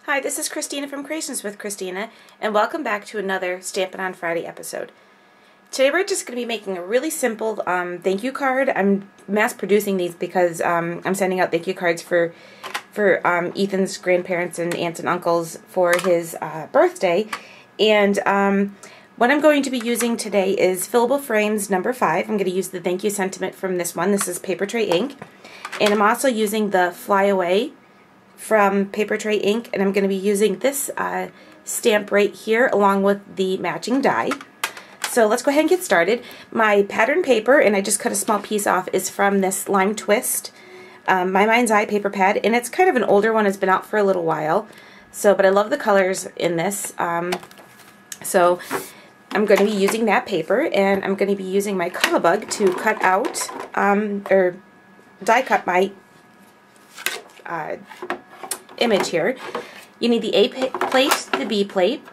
Hi, this is Christina from Creations with Christina, and welcome back to another Stampin' On Friday episode. Today we're just going to be making a really simple thank you card. I'm mass producing these because I'm sending out thank you cards for Ethan's grandparents and aunts and uncles for his birthday. And what I'm going to be using today is Fillable Frames number 5. I'm going to use the thank you sentiment from this one. This is Paper Tray ink. And I'm also using the Fly Away from Paper Tray ink, and I'm going to be using this stamp right here along with the matching die. So let's go ahead and get started. My pattern paper, and I just cut a small piece off, is from this Lime Twist My Mind's Eye paper pad, and it's kind of an older one. It's been out for a little while, but I love the colors in this. So I'm going to be using that paper, and I'm going to be using my Cuttlebug to cut out or die cut my image here. You need the A plate, the B plate,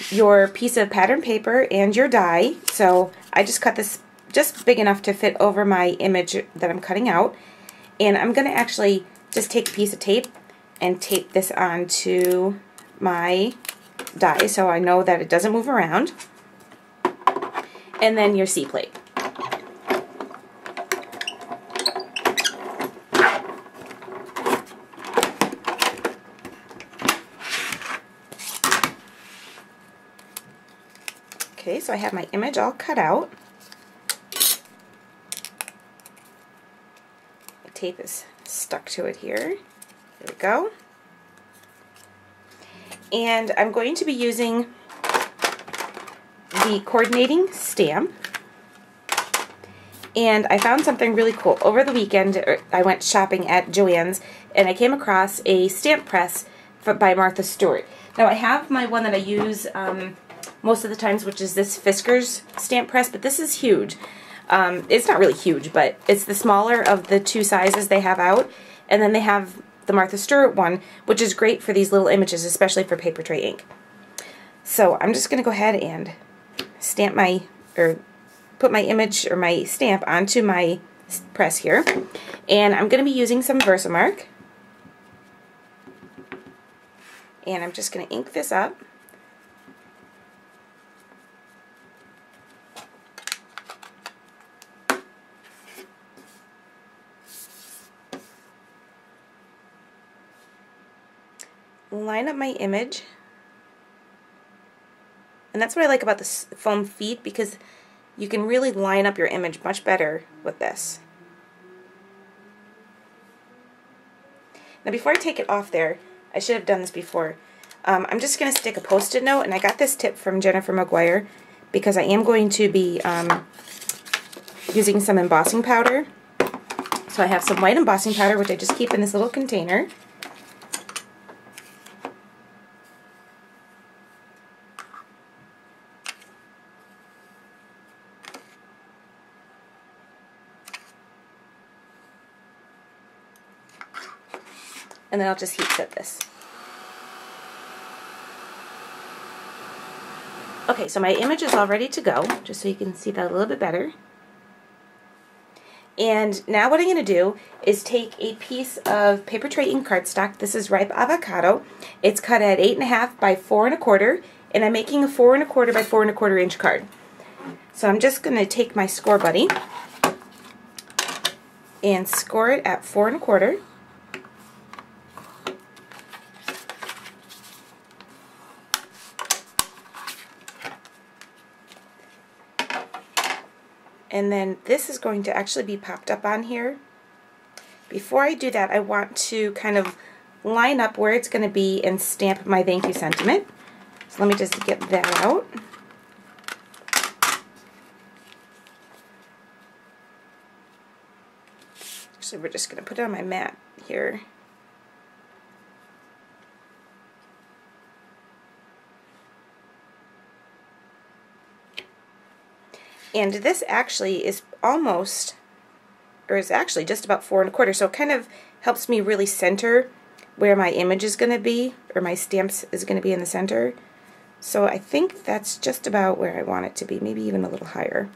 your piece of pattern paper, and your die. So I just cut this just big enough to fit over my image that I'm cutting out. And I'm going to actually just take a piece of tape and tape this onto my die so I know that it doesn't move around. And then your C plate. Okay, so I have my image all cut out. The tape is stuck to it here. There we go. And I'm going to be using the coordinating stamp. And I found something really cool. Over the weekend, I went shopping at Joann's, and I came across a stamp press by Martha Stewart. Now, I have my one that I use most of the times, which is this Fisker's stamp press, but this is huge. It's not really huge, but it's the smaller of the two sizes they have out, and then they have the Martha Stewart one, which is great for these little images, especially for Paper Tray ink. So I'm just going to go ahead and stamp put my image or my stamp onto my press here, and I'm going to be using some Versamark, and I'm just going to ink this up. Line up my image, and that's what I like about the foam feet, because you can really line up your image much better with this. Now before I take it off there, I should have done this before. I'm just going to stick a post-it note, and I got this tip from Jennifer McGuire because I am going to be using some embossing powder. So I have some white embossing powder, which I just keep in this little container. And then I'll just heat set this. Okay, so my image is all ready to go, just so you can see that a little bit better. And now what I'm going to do is take a piece of Paper Tray ink cardstock. This is Ripe Avocado. It's cut at 8.5 by 4 1/4, and I'm making a 4 1/4 by 4 1/4 inch card. So I'm just going to take my score buddy and score it at 4 1/4. And then this is going to actually be popped up on here. Before I do that, I want to kind of line up where it's going to be and stamp my thank you sentiment. So let me just get that out. Actually, we're just going to put it on my mat here. And this actually is actually just about 4 1/4, so it kind of helps me really center where my image is going to be, or my stamps is going to be in the center. So I think that's just about where I want it to be, maybe even a little higher.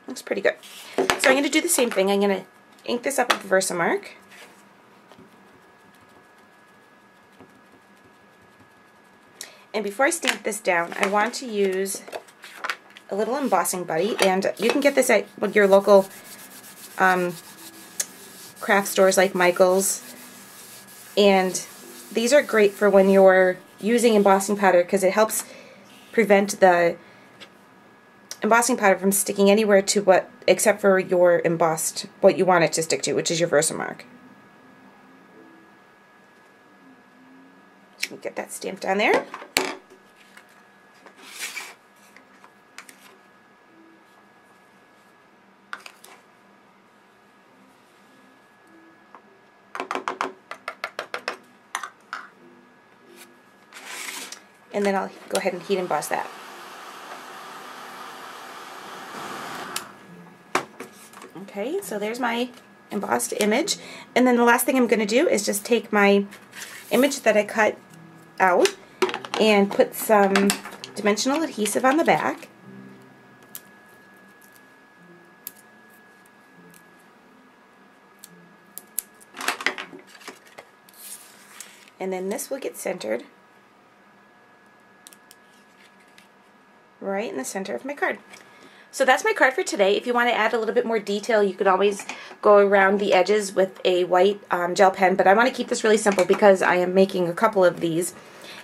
Looks pretty good. So I'm going to do the same thing. I'm going to ink this up with Versamark. And before I stamp this down, I want to use a little embossing buddy, and you can get this at your local craft stores like Michael's. And these are great for when you're using embossing powder because it helps prevent the embossing powder from sticking anywhere to what except for your embossed, what you want it to stick to, which is your Versamark. So get that stamped on there. And then I'll go ahead and heat emboss that. Okay, so there's my embossed image. And then the last thing I'm going to do is just take my image that I cut out and put some dimensional adhesive on the back. And then this will get centered right in the center of my card. So that's my card for today. If you want to add a little bit more detail, you could always go around the edges with a white gel pen, but I want to keep this really simple because I am making a couple of these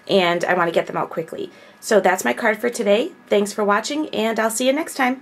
and I want to get them out quickly. So that's my card for today. Thanks for watching, and I'll see you next time.